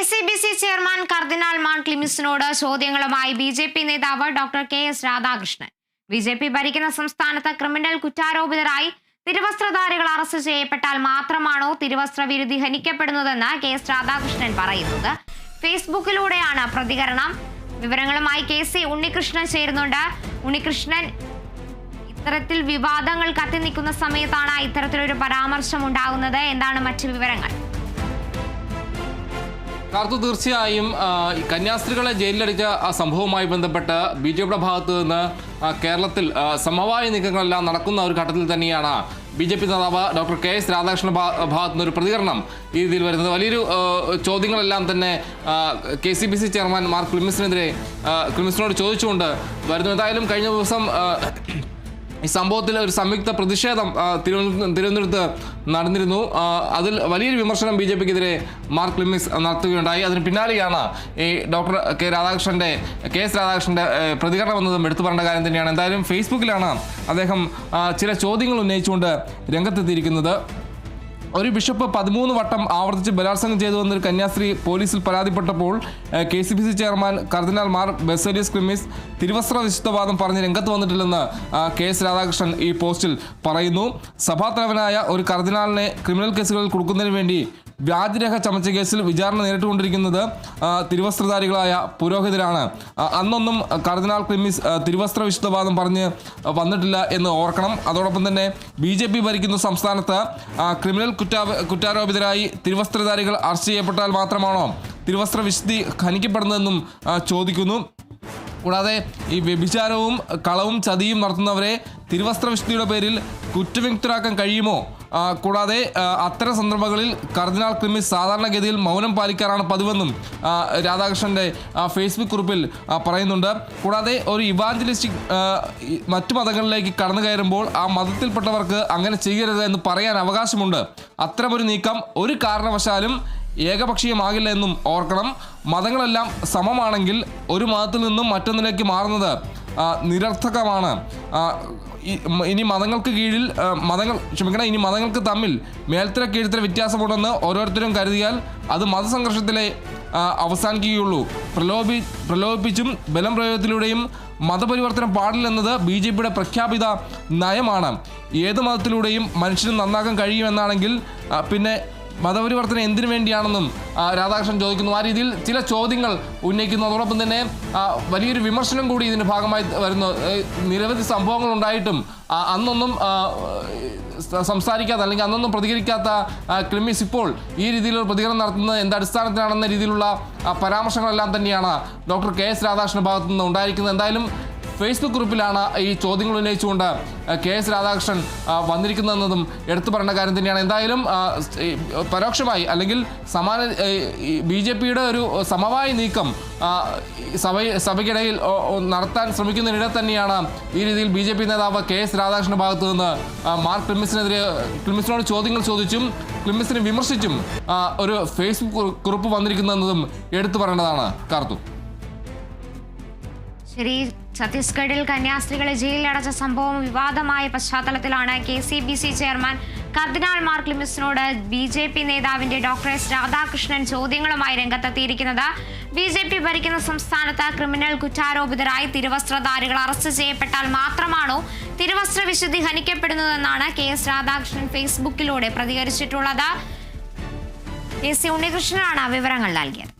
KCBC chairman കർദിനാൾ Mar ക്ലിമിസിനോട് ചോദ്യങ്ങളുമായി BJP നേതാവ് doctor KS Radhakrishnan. BJP ഭരിക്കുന്ന സംസ്ഥാനത്ത് ക്രിമിനൽ കുറ്റാരോപിതരായി തിരുവസ്ത്രധാരികൾ അറസ്റ്റ് ചെയ്യപ്പെട്ടാൽ മാത്രമാണോ തിരുവസ്ത്ര വിരുദ്ധി ഹനിക്കപ്പെടുന്നതെന്ന് KS രാധാകൃഷ്ണൻ പറയുന്നത്. ഫേസ്ബുക്കിലൂടെയാണ് പ്രതികരണം. വിവരങ്ങളുമായി KC ഉണ്ണികൃഷ്ണൻ ചേരുന്നുണ്ട്. ഉണ്ണികൃഷ്ണൻ, ഇത്തരത്തിൽ വിവാദങ്ങൾ കത്തി നിൽക്കുന്ന സമയത്താണ് ഇത്തരത്തിലൊരു പരാമർശം ഉണ്ടാകുന്നത്. എന്താണ് മറ്റു വിവരങ്ങൾ? തീർച്ചയായും കന്യാസ്ത്രീകളെ ജയിലിലടിച്ച സംഭവവുമായി ബന്ധപ്പെട്ട് BJPയുടെ ഭാഗത്തു നിന്ന് കേരളത്തിൽ സമവായ നീക്കങ്ങളെല്ലാം നടക്കുന്ന ഒരു ഘട്ടത്തിൽ തന്നെയാണ് BJP നേതാവ് ഡോക്ടർ KS രാധാകൃഷ്ണന്റെ ഭാഗത്തു നിന്ന് ഒരു പ്രതികരണം ഈ രീതിയിൽ വരുന്നത്. വലിയൊരു ചോദ്യങ്ങളെല്ലാം തന്നെ KCBC ചെയർമാൻ മാർ ക്ലിമിസിനോട് ചോദിച്ചുകൊണ്ട് വരുന്നു. എന്തായാലും കഴിഞ്ഞ ദിവസം ഈ സംഭവത്തിൽ ഒരു സംയുക്ത പ്രതിഷേധം തിരുവനന്തപുരത്ത് നടന്നിരുന്നു. അതിൽ വലിയൊരു വിമർശനം BJPക്കെതിരെ മാർ ക്ലിമിസ് നടത്തുകയുണ്ടായി. അതിന് പിന്നാലെയാണ് ഈ ഡോക്ടർ KS രാധാകൃഷ്ണന്റെ പ്രതികരണം എന്നതും എടുത്തു പറയേണ്ട കാര്യം തന്നെയാണ്. എന്തായാലും ഫേസ്ബുക്കിലാണ് അദ്ദേഹം ചില ചോദ്യങ്ങൾ ഉന്നയിച്ചുകൊണ്ട് രംഗത്തെത്തിയിരിക്കുന്നത്. ഒരു ബിഷപ്പ് 13 വട്ടം ആവർത്തിച്ച് ബലാത്സംഗം ചെയ്തുവെന്നൊരു കന്യാസ്ത്രീ പോലീസിൽ പരാതിപ്പെട്ടപ്പോൾ KCBC ചെയർമാൻ കർദിനാൾ മാർ ബസേലിയസ് ക്ലിമിസ് തിരുവസ്ത്ര വിശുദ്ധവാദം പറഞ്ഞ് രംഗത്ത് വന്നിട്ടില്ലെന്ന് KS രാധാകൃഷ്ണൻ ഈ പോസ്റ്റിൽ പറയുന്നു. സഭാതലവനായ ഒരു കർദിനാളിനെ ക്രിമിനൽ കേസുകളിൽ കൊടുക്കുന്നതിന് വേണ്ടി വ്യാജരേഖ ചമച്ച കേസിൽ വിചാരണ നേരിട്ടുകൊണ്ടിരിക്കുന്നത് തിരുവസ്ത്രധാരികളായ പുരോഹിതരാണ്. അന്നൊന്നും കർദിനാൾ ക്ലിമിസ് തിരുവസ്ത്ര വിശുദ്ധവാദം പറഞ്ഞ് വന്നിട്ടില്ല എന്ന് ഓർക്കണം. അതോടൊപ്പം തന്നെ BJP ഭരിക്കുന്ന സംസ്ഥാനത്ത് ക്രിമിനൽ കുറ്റാരോപിതരായി തിരുവസ്ത്രധാരികൾ അറസ്റ്റ് ചെയ്യപ്പെട്ടാൽ മാത്രമാണോ തിരുവസ്ത്ര വിശുദ്ധി ഖനിക്കപ്പെടുന്നതെന്നും ചോദിക്കുന്നു. കൂടാതെ ഈ വ്യഭിചാരവും കളവും ചതിയും നടത്തുന്നവരെ തിരുവസ്ത്ര വിശുദ്ധിയുടെ പേരിൽ കുറ്റവിമുക്തരാക്കാൻ കഴിയുമോ? കൂടാതെ അത്തരം സന്ദർഭങ്ങളിൽ കർദിനാൾ ക്ലിമിസ് സാധാരണഗതിയിൽ മൗനം പാലിക്കാറാണ് പതിവെന്നും രാധാകൃഷ്ണന്റെ ഫേസ്ബുക്ക് കുറിപ്പിൽ പറയുന്നുണ്ട്. കൂടാതെ ഒരു ഇവാഞ്ചലിസ്റ്റിക് മറ്റു മതങ്ങളിലേക്ക് കടന്നു കയറുമ്പോൾ ആ മതത്തിൽപ്പെട്ടവർക്ക് അങ്ങനെ ചെയ്യരുത് എന്ന് പറയാൻ അവകാശമുണ്ട്. അത്തരമൊരു നീക്കം ഒരു കാരണവശാലും ഏകപക്ഷീയമാകില്ല എന്നും ഓർക്കണം. മതങ്ങളെല്ലാം സമമാണെങ്കിൽ ഒരു മതത്തിൽ നിന്നും മറ്റൊന്നിലേക്ക് മാറുന്നത് നിരർത്ഥകമാണ്. ഇനി മതങ്ങൾക്ക് തമ്മിൽ മേൽത്തര കീഴ്ത്തര വ്യത്യാസമുണ്ടെന്ന് ഓരോരുത്തരും കരുതിയാൽ അത് മതസംഘർഷത്തിലെ അവസാനിക്കുകയുള്ളൂ. പ്രലോഭിപ്പിച്ചും ബലം പ്രയോഗത്തിലൂടെയും മതപരിവർത്തനം പാടില്ലെന്നത് BJPയുടെ പ്രഖ്യാപിത നയമാണ്. ഏത് മതത്തിലൂടെയും മനുഷ്യന് നന്നാക്കാൻ കഴിയുമെന്നാണെങ്കിൽ പിന്നെ മതപരിവർത്തനം എന്തിനു വേണ്ടിയാണെന്നും രാധാകൃഷ്ണൻ ചോദിക്കുന്നു. ആ രീതിയിൽ ചില ചോദ്യങ്ങൾ ഉന്നയിക്കുന്നു. അതോടൊപ്പം തന്നെ വലിയൊരു വിമർശനം കൂടി ഇതിൻ്റെ ഭാഗമായി വരുന്നു. നിരവധി സംഭവങ്ങൾ ഉണ്ടായിട്ടും അന്നൊന്നും സംസാരിക്കാത്ത അല്ലെങ്കിൽ അന്നൊന്നും പ്രതികരിക്കാത്ത ക്ലിമിസ് ഇപ്പോൾ ഈ രീതിയിലുള്ള പ്രതികരണം നടത്തുന്നത് എന്തടിസ്ഥാനത്തിലാണെന്ന രീതിയിലുള്ള പരാമർശങ്ങളെല്ലാം തന്നെയാണ് ഡോക്ടർ KS രാധാകൃഷ്ണന്റെ ഭാഗത്തു നിന്ന് ഉണ്ടായിരിക്കുന്നത്. എന്തായാലും ഫേസ്ബുക്ക് ഗ്രൂപ്പിലാണ് ഈ ചോദ്യങ്ങൾ ഉന്നയിച്ചുകൊണ്ട് KS രാധാകൃഷ്ണൻ വന്നിരിക്കുന്നതെന്നതും എടുത്തു പറയേണ്ട കാര്യം തന്നെയാണ്. എന്തായാലും പരോക്ഷമായി അല്ലെങ്കിൽ BJPയുടെ ഒരു സമവായ നീക്കം സഭയ്ക്കിടയിൽ നടത്താൻ ശ്രമിക്കുന്നതിനിടെ തന്നെയാണ് ഈ രീതിയിൽ BJP നേതാവ് KS രാധാകൃഷ്ണന്റെ ഭാഗത്തു നിന്ന് മാർ ക്ലിമിസിനോട് ചോദ്യങ്ങൾ ചോദിച്ചും ക്ലിമിസിനെ വിമർശിച്ചും ഒരു ഫേസ്ബുക്ക് കുറിപ്പ് വന്നിരിക്കുന്നതെന്നതും എടുത്തു പറയേണ്ടതാണ്. കാർത്തു, ശരി. ഛത്തീസ്ഗഡിൽ കന്യാസ്ത്രീകളെ ജയിലിലടച്ച സംഭവം വിവാദമായ പശ്ചാത്തലത്തിലാണ് KCBC ചെയർമാൻ കർദിനാൾ മാർ ക്ലിമിസിനോട് BJP നേതാവിന്റെ ഡോക്ടർ S രാധാകൃഷ്ണൻ ചോദ്യങ്ങളുമായി രംഗത്തെത്തിയിരിക്കുന്നത്. BJP ഭരിക്കുന്ന സംസ്ഥാനത്ത് ക്രിമിനൽ കുറ്റാരോപിതരായി തിരുവസ്ത്രധാരികൾ അറസ്റ്റ് ചെയ്യപ്പെട്ടാൽ മാത്രമാണോ തിരുവസ്ത്ര വിശുദ്ധി ഹനിക്കപ്പെടുന്നതെന്നാണ് KS രാധാകൃഷ്ണൻ ഫേസ്ബുക്കിലൂടെ പ്രതികരിച്ചിട്ടുള്ളത്. KC ഉണ്ണികൃഷ്ണനാണ് വിവരങ്ങൾ നൽകിയത്.